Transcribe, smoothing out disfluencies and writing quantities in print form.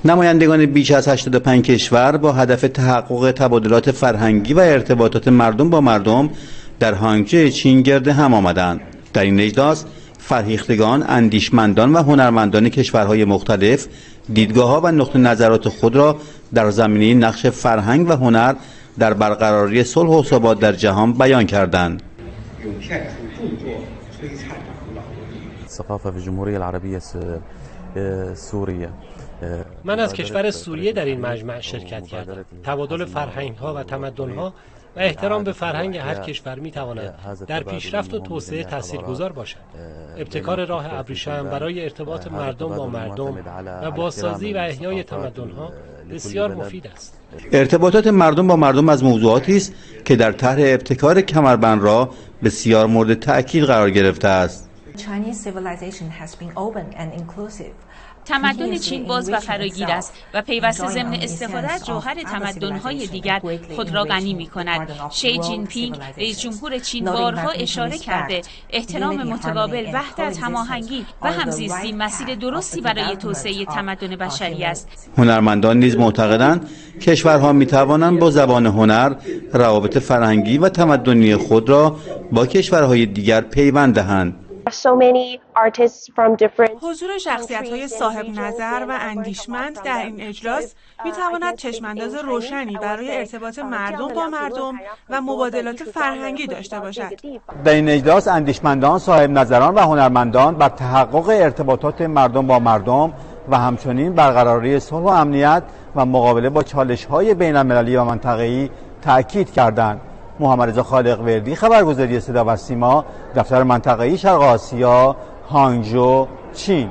نمایندگان بیش از 85 کشور با هدف تحقق تبادلات فرهنگی و ارتباطات مردم با مردم در هانگجو چین گرد هم آمدند. در این اجلاس فرهیختگان، اندیشمندان و هنرمندان کشورهای مختلف دیدگاه‌ها و نقطه نظرات خود را در زمینه نقش فرهنگ و هنر در برقراری صلح و ثبات در جهان بیان کردند. ثقافة في الجمهورية العربية سوريا. من از کشور سوریه در این مجمع شرکت کردم. تبادل فرهنگ‌ها و تمدن‌ها و احترام به فرهنگ هر کشور می‌تواند در پیشرفت و توسعه تاثیرگذار باشد. ابتکار راه ابریشم برای ارتباط مردم با مردم و بازسازی و احیای تمدن‌ها بسیار مفید است. ارتباطات مردم با مردم از موضوعاتی است که در طرح ابتکار کمربند را بسیار مورد تأکید قرار گرفته است. تمدن چین باز و فراگیر است و پیوسته ضمن استفاده از جوهر تمدن‌های دیگر خود را غنی می‌کند. شی جین پینگ رئیس جمهور چین بارها اشاره کرده احترام متقابل، وحدت، هماهنگی و همزیستی مسیر درستی برای توسعه تمدن بشری است. هنرمندان نیز معتقدند کشورها می‌توانند با زبان هنر روابط فرهنگی و تمدنی خود را با کشورهای دیگر پیوند دهند. حضور شخصیت‌های صاحب نظر و اندیشمند در این اجلاس می‌تواند چشم‌انداز روشنی برای ارتباط مردم با مردم و مبادلات فرهنگی داشته باشد. در این اجلاس اندیشمندان، صاحب نظران و هنرمندان بر تحقق ارتباطات مردم با مردم و همچنین برقراری صلح و امنیت و مقابله با چالش‌های بین‌المللی و منطقه‌ای تأکید کردند. محمد رضا خالق‌وردی، خبرگزاری صدا و سیما، دفتر منطقه‌ای شرق آسیا، هانگجو، چین.